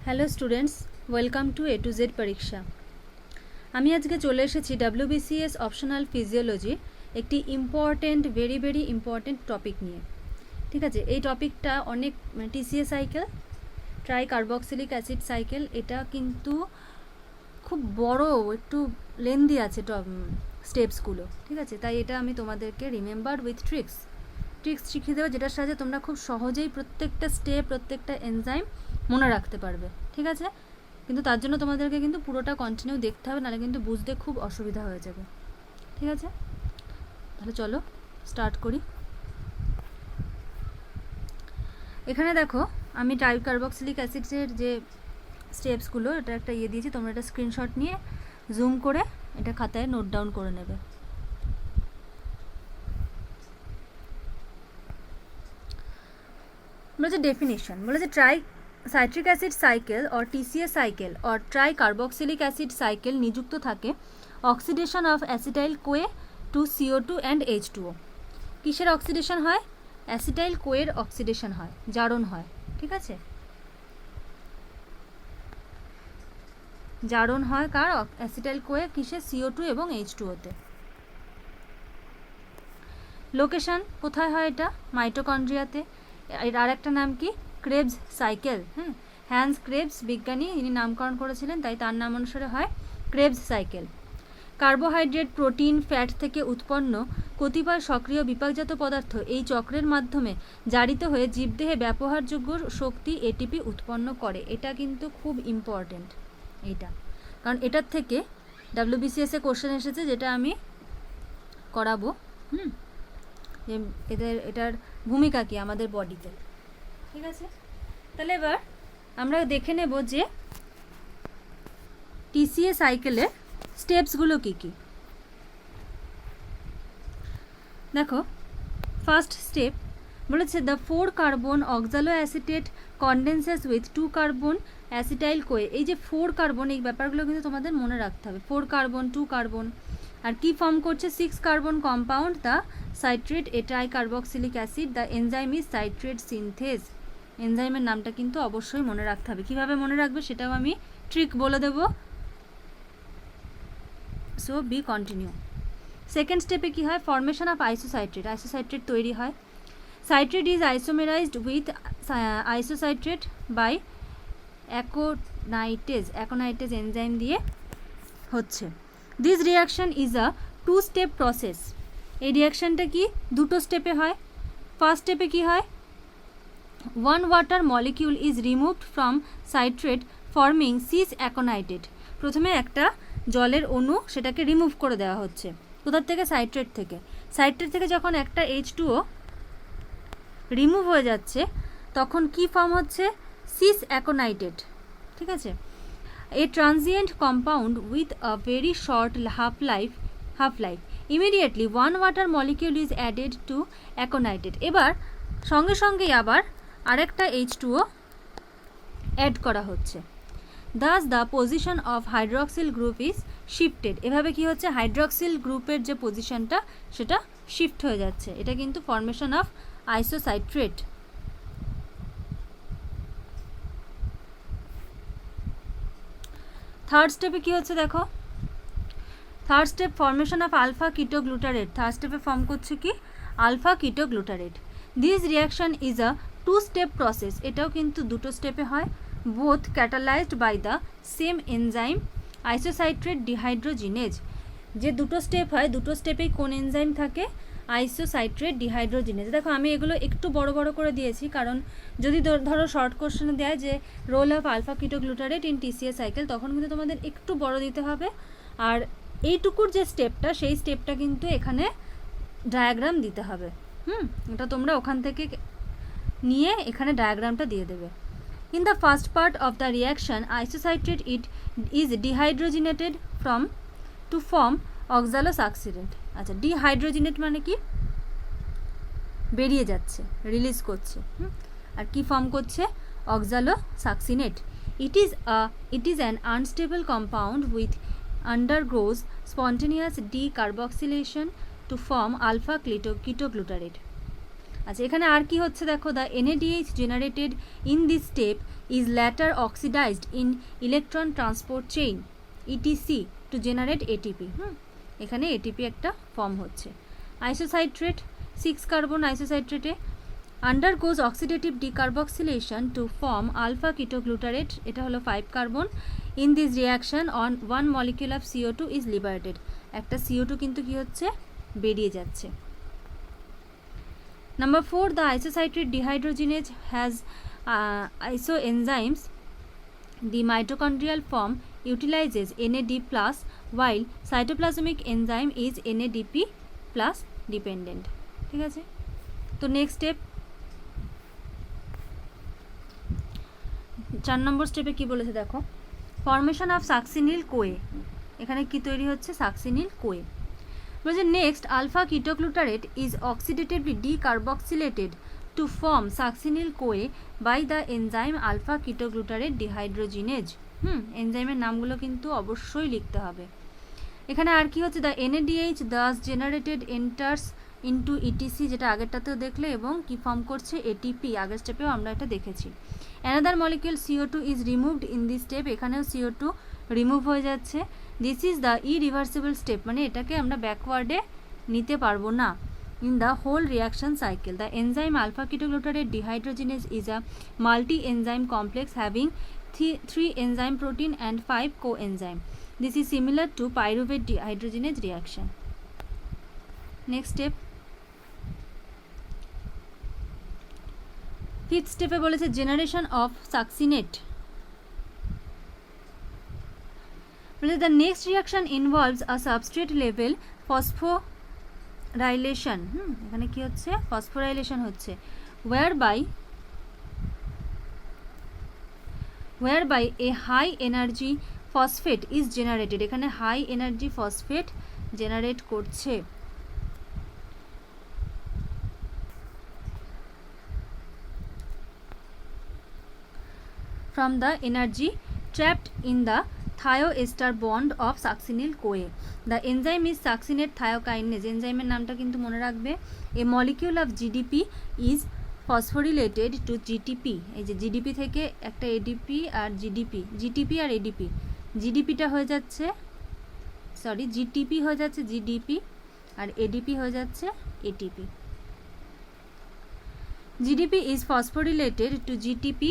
Hello students, welcome to A to Z পরীক্ষা। আমি আজকে চলে এসেছি WBCS অপশনাল ফিজিওলজি একটি ভেরি ইম্পর্টেন্ট টপিক নিয়ে। ঠিক আছে, এই টপিকটা অনেক TCA cycle, tricarboxylic acid cycle, এটা কিন্তু খুব বড়, একটু লেন্দি আছে স্টেপসগুলো। ঠিক আছে, তাই এটা আমি তোমাদেরকে রিমেম্বার উইথ ট্রিক্স শিখিয়ে দেবো, যেটার সাহায্যে তোমরা খুব সহজেই প্রত্যেকটা স্টেপ, প্রত্যেকটা এনজাইম মনে রাখতে পারবে। ঠিক আছে, কিন্তু তার জন্য তোমাদেরকে কিন্তু পুরোটা কন্টিনিউ দেখতে হবে, নাহলে কিন্তু বুঝতে খুব অসুবিধা হয়ে যাবে। ঠিক আছে, তাহলে চলো স্টার্ট করি। এখানে দেখো, আমি ট্রাইকার্বক্সিলিক অ্যাসিডের যে স্টেপসগুলো, এটা একটা দিয়েছি, তোমরা এটা স্ক্রিনশট নিয়ে জুম করে এটা খাতায় নোট ডাউন করে নেবে। বলেছে ডেফিনিশন, বলেছে citric acid cycle or TCA cycle or tricarboxylic acid cycle নিযুক্ত থাকে oxidation of acetyl CoA to CO2 and H2O। কিসের অক্সিডেশন হয়? অ্যাসিটাইল কোয়ের অক্সিডেশন হয়, জারণ হয়। ঠিক আছে, জারণ হয় কার? অ্যাসিটাইল কোয়ে কিসে? CO2 এবং H2O-তে। লোকেশন কোথায় হয়? এটা মাইটোকন্ড্রিয়াতে। এর আর একটা নাম কি? Krebs cycle. হ্যান্স ক্রেবস বিজ্ঞানী, ইনি নামকরণ করেছিলেন, তাই তার নাম অনুসারে হয় Krebs cycle. Carbohydrate, protein, fat থেকে উৎপন্ন কতিপয় সক্রিয় বিপাকজাত পদার্থ এই চক্রের মাধ্যমে জারিত হয়ে জীবদেহে ব্যবহারযোগ্য শক্তি ATP উৎপন্ন করে। এটা কিন্তু খুব ইম্পর্টেন্ট এইটা, কারণ এটার থেকে WBCS-এ কোশ্চেন এসেছে, যেটা আমি করাবো। যে এটার ভূমিকা কি আমাদের বডিতে। ঠিক আছে, তাহলে এবার আমরা দেখে নেব যে TCA সাইকেলের স্টেপসগুলো কি কি। দেখো, ফার্স্ট স্টেপ বলেছে the 4 carbon oxaloacetate condenses with 2 carbon acetyl CoA. এই যে 4 কার্বন, এই ব্যাপারগুলো কিন্তু তোমাদের মনে রাখতে হবে। 4 কার্বন, 2 কার্বন, আর কি ফর্ম করছে? 6 carbon compound the citrate a tricarboxylic acid. The enzyme is citrate synthase. এনজাইমের নামটা কিন্তু অবশ্যই মনে রাখতে হবে। কীভাবে মনে রাখবে সেটাও আমি ট্রিক বলে দেবো। So B continue. সেকেন্ড স্টেপে কি হয়? ফর্মেশন অফ আইসোসাইট্রেট তৈরি হয়। Citrate is isomerised with isocitrate by aconitase enzyme দিয়ে হচ্ছে। This reaction is a 2 step process. এই রিয়াকশানটা কি? 2টো স্টেপে হয়। ফার্স্ট স্টেপে কি হয়? 1 water molecule is removed from citrate forming cis aconitate. প্রথমে একটা জলের অণু, সেটাকে রিমুভ করে দেওয়া হচ্ছে। কোথার থেকে? সাইট্রেট থেকে। সাইট্রেট থেকে যখন একটা H2O রিমুভ হয়ে যাচ্ছে, তখন কি ফর্ম হচ্ছে? Cis aconitate. ঠিক আছে, a transient compound with a very short half life immediately 1 water molecule is added to aconitate. এবার সঙ্গে সঙ্গেই আবার আরেকটা H2O অ্যাড করা হচ্ছে। Thus the position of hydroxyl group is shifted. এভাবে কি হচ্ছে? হাইড্রক্সিল গ্রুপের যে পজিশনটা, সেটা শিফট হয়ে যাচ্ছে। এটা কিন্তু ফর্মেশন অফ আইসোসাইট্রেট। থার্ড স্টেপে কি হচ্ছে দেখো, third step formation of alpha ketoglutarate. Third স্টেপে ফর্ম করছে কি? Alpha ketoglutarate. This reaction is a 2 step process. এটাও কিন্তু 2টো স্টেপে হয়। Both catalysed by the same enzyme isocitrate dehydrogenase. যে 2টো স্টেপ হয়, 2টো স্টেপেই কোন এনজাইম থাকে? Isocitrate dehydrogenase. দেখো, আমি এগুলো একটু বড় বড় করে দিয়েছি, কারণ যদি ধরো শর্ট কোশ্চেনে দেয় যে role of alpha ketoglutarate in TCA cycle, তখন কিন্তু তোমাদের একটু বড় দিতে হবে। আর এইটুকুর যে স্টেপটা, সেই স্টেপটা কিন্তু এখানে ডায়াগ্রাম দিতে হবে। এটা তোমরা ওখান থেকে নিয়ে এখানে ডায়াগ্রামটা দিয়ে দেবে। In the first part of the reaction, isocitrate is dehydrogenated to form oxalosuccirant. আচ্ছা, ডিহাইড্রোজিনেট মানে কি? বেরিয়ে যাচ্ছে, রিলিজ করছে। আর কি ফর্ম করছে? oxalosuccinate. It is an unstable compound which undergoes spontaneous decarboxylation to form alpha ketoglutarate. আচ্ছা, এখানে আর কি হচ্ছে দেখো, the NADH generated in this step is later oxidised in electron transport chain ETC to generate ATP। এখানে ATP একটা form হচ্ছে। Isocitrate 6 carbon আইসোসাইট্রেটে undergoes oxidative decarboxylation to form alpha ketoglutarate, এটা হলো 5 carbon. in this reaction on 1 molecule of CO2 is liberated, একটা CO2 কিন্তু কি হচ্ছে, বেরিয়ে যাচ্ছে। Number 4, the isocitrate dehydrogenase has isoenzymes. The mitochondrial form utilizes NAD+, while cytoplasmic enzyme is NADP+ dependent। ঠিক আছে, তো নেক্সট স্টেপ 4 নম্বর স্টেপে কি বলেছে দেখো, ফর্মেশন অফ সাকসিনিল কোয়ে। এখানে কি তৈরি হচ্ছে, সাকসিনিল কোয়ে। বলছে next alpha ketoglutarate is oxidatively decarboxylated to form succinyl CoA by the enzyme alpha ketoglutarate dehydrogenase. এনজাইমের নামগুলো কিন্তু অবশ্যই লিখতে হবে। এখানে আর কি হচ্ছে, the NADH Das generated enters into ETC, যেটা আগেরটাতেও দেখলে, এবং কি ফর্ম করছে, ATP। আগের স্টেপেও আমরা এটা দেখেছি। Another molecule CO2 is removed in this step, এখানেও CO2 রিমুভ হয়ে যাচ্ছে। This is the irreversible step, মানে এটাকে আমরা ব্যাকওয়ার্ডে নিতে পারবো না। In the whole reaction cycle the enzyme alpha ketoglutarate dehydrogenase is a multi enzyme complex having 3 enzyme protein and 5 coenzyme. This is similar to pyruvate dehydrogenase reaction. Next step 5th স্টেপে বলেছে generation of succinate. The next reaction involves a substrate level phosphorylation, এখানে কি হচ্ছে, phosphorylation হচ্ছে, whereby a high energy phosphate is generated, এখানে high energy phosphate generate করছে। from the energy trapped in the thioester bond of succinyl CoA. The enzyme is succinate thiokinase, এনজাইমের নামটা কিন্তু মনে রাখবে। A molecule of GDP is phosphorylated to GTP, এই যে GDP থেকে একটা ADP আর GTP আর ADP, GDPটা হয়ে যাচ্ছে, সরি GTP হয়ে যাচ্ছে GDP আর ADP হয়ে যাচ্ছে ATP। GDP is phosphorylated to GTP,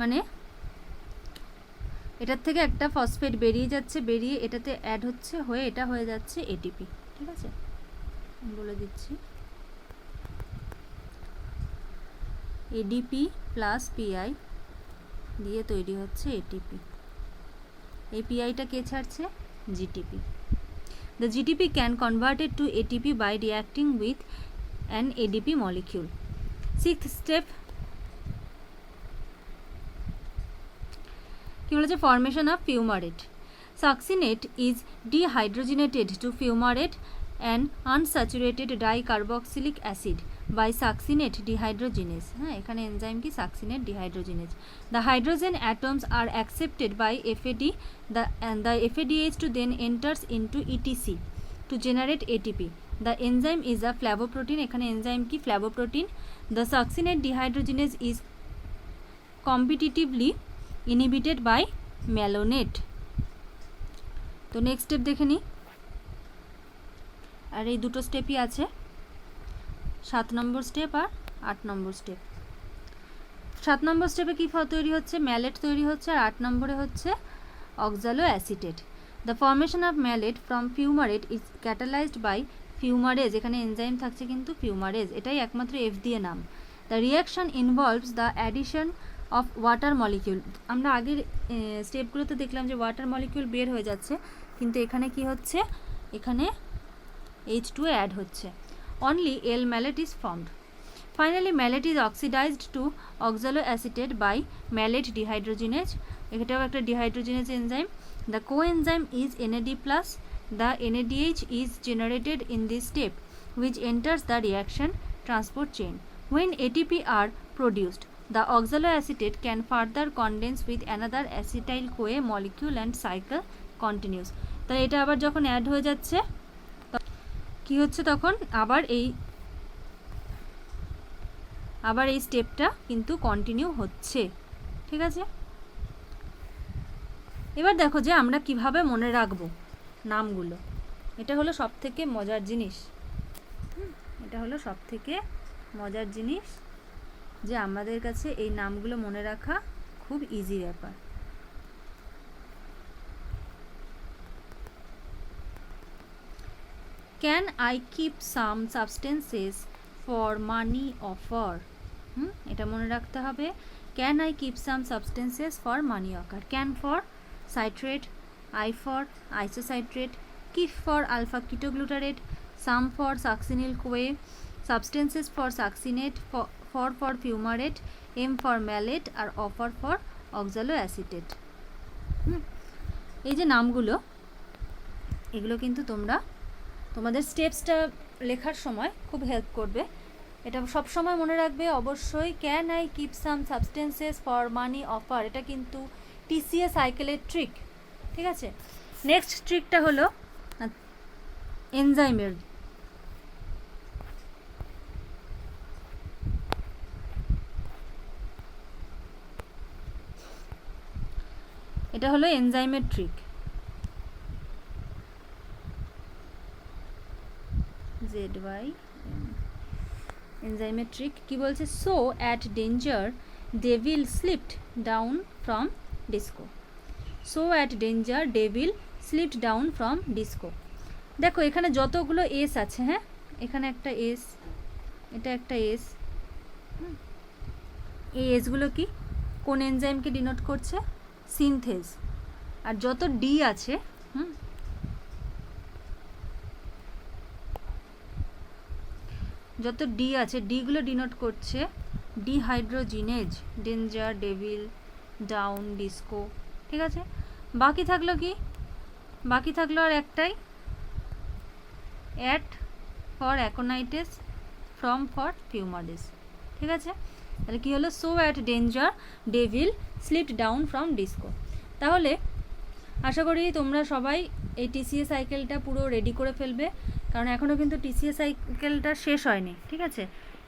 মানে এটার থেকে একটা ফসফেট বেরিয়ে যাচ্ছে, বেরিয়ে এটাতে অ্যাড হচ্ছে, হয়ে এটা হয়ে যাচ্ছে ATP। ঠিক আছে, বলে দিচ্ছি, ADP প্লাস PI দিয়ে তৈরি হচ্ছে ATP। এই PIটা কে ছাড়ছে, GTP। The GTP can convert it to ATP by reacting with an ADP molecule। 6th step কি বলেছে, formation of fumarate. Succinate is dehydrogenated to fumarate and unsaturated dicarboxylic acid by succinate dehydrogenase. হ্যাঁ, এখানে enzyme কি, succinate dehydrogenase. The hydrogen atoms are accepted by FAD, the FADH to then enters into ETC to generate ATP. The enzyme is a flavoprotein, এখানে enzyme কি, flavoprotein. The succinate dehydrogenase is competitively inhibited by malonate. তো next step দেখে নিই, আর এই দুটো স্টেপই আছে, 7 নম্বর step আর 8 নম্বর step. 7 নম্বর স্টেপে কি তৈরি হচ্ছে, ম্যালেট তৈরি হচ্ছে, আর 8 নম্বরে হচ্ছে oxaloacetate. The formation of malate from fumarate is catalysed by fumarase, এখানে এনজাইম থাকছে কিন্তু ফিউমারেজ, এটাই একমাত্র F দিয়ে নাম। The reaction involves the addition of water molecule. আমরা আগের স্টেপগুলোতে দেখলাম যে ওয়াটার মলিকিউল বের হয়ে যাচ্ছে, কিন্তু এখানে কি হচ্ছে, এখানে H2 অ্যাড হচ্ছে। Only L malate is formed. Finally, malate is oxidized to oxaloacetate by malate dehydrogenase. এটাও একটা dehydrogenase enzyme. The coenzyme is NAD+. The NADH is generated in this step, which enters the reaction transport chain. When ATP are produced, the oxaloacetate can further condense with another acetyl-CoA molecule and cycle continues. তাহলে এটা আবার যখন add হয়ে যাচ্ছে কি হচ্ছে, তখন আবার এই আবার এই স্টেপটা কিন্তু কন্টিনিউ হচ্ছে, ঠিক আছে। এবার দেখো যে আমরা কিভাবে মনে রাখবো নামগুলো। এটা হলো সবথেকে মজার জিনিস, এটা হলো সবথেকে মজার জিনিস যে আমাদের কাছে এই নামগুলো মনে রাখা খুব ইজি ব্যাপার। Can I keep some substances for money offer? এটা মনে রাখতে হবে। Can I keep some substances for money offer. Can for citrate, I for isocitrate, keep for alpha ketoglutarate, some for succinyl CoA, substances for succinate, for fumarate, M for malate, আর offer for oxaloacetate. এই যে নামগুলো, এগুলো কিন্তু তোমরা তোমাদের স্টেপসটা লেখার সময় খুব হেল্প করবে। এটা সব সময় মনে রাখবে অবশ্যই। Can I keep some substances for money offer, এটা কিন্তু টিসিএ সাইকেলের ট্রিক, ঠিক আছে। নেক্সট ট্রিকটা হলো এনজাইমের। এটা হলো এনজাইমের ট্রিক। ZY এনজাইমের ট্রিক কি বলছে? So at danger devil slipped down from disco. So at danger devil slipped down from disco. দেখো এখানে যতগুলো এস আছে, হ্যাঁ, এখানে একটা এস, এটা একটা এস। এই এসগুলো কি কোন এনজাইমকে ডিনোট করছে? সিনথেজ। আর যত ডি আছে, যত ডি আছে, ডিগুলো ডিনোট করছে dehydrogenase, danger, devil, down, disco, ঠিক আছে। বাকি থাকলো কি? বাকি থাকলো আর একটাই, অ্যাট ফর অ্যাকোনাইটিস, ফ্রম ফর ফিউমারিস, ঠিক আছে। তাহলে কী হলো? So at danger devil slipped down from disco. তাহলে আশা করি তোমরা সবাই এই টিসিএ সাইকেলটা পুরো রেডি করে ফেলবে, কারণ এখনও কিন্তু টিসিএ সাইকেলটা শেষ হয়নি, ঠিক আছে।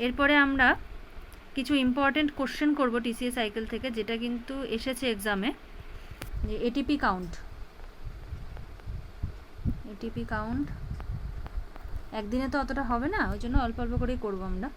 এরপরে আমরা কিছু ইম্পর্টেন্ট কোশ্চেন করব টিসিএ সাইকেল থেকে, যেটা কিন্তু এসেছে এক্সামে, যে এটিপি কাউন্ট। এটিপি কাউন্ট একদিনে তো অতটা হবে না, ওই জন্য অল্প অল্প করেই করবো আমরা।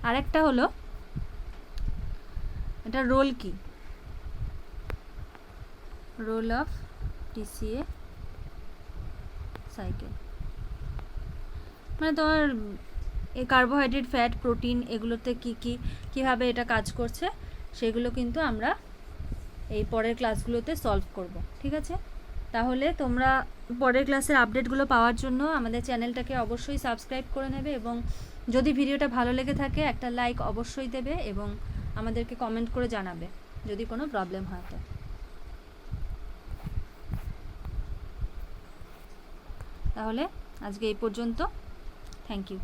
আরেকটা হলো এটা রোল কি, রোল অফ টিসিএ সাইকেল, মানে তোমার এই কার্বোহাইড্রেট, ফ্যাট, প্রোটিন, এগুলোতে কীভাবে এটা কাজ করছে সেগুলো কিন্তু আমরা এই পরের ক্লাসগুলোতে সলভ করব, ঠিক আছে। তাহলে তোমরা পরের ক্লাসের আপডেটগুলো পাওয়ার জন্য আমাদের চ্যানেলটাকে অবশ্যই সাবস্ক্রাইব করে নেবে, এবং যদি ভিডিওটা ভালো লেগে থাকে একটা লাইক অবশ্যই দেবে, এবং আমাদেরকে কমেন্ট করে জানাবে যদি কোনো প্রবলেম হয়। তো তাহলে আজকে এই পর্যন্ত, থ্যাংক ইউ।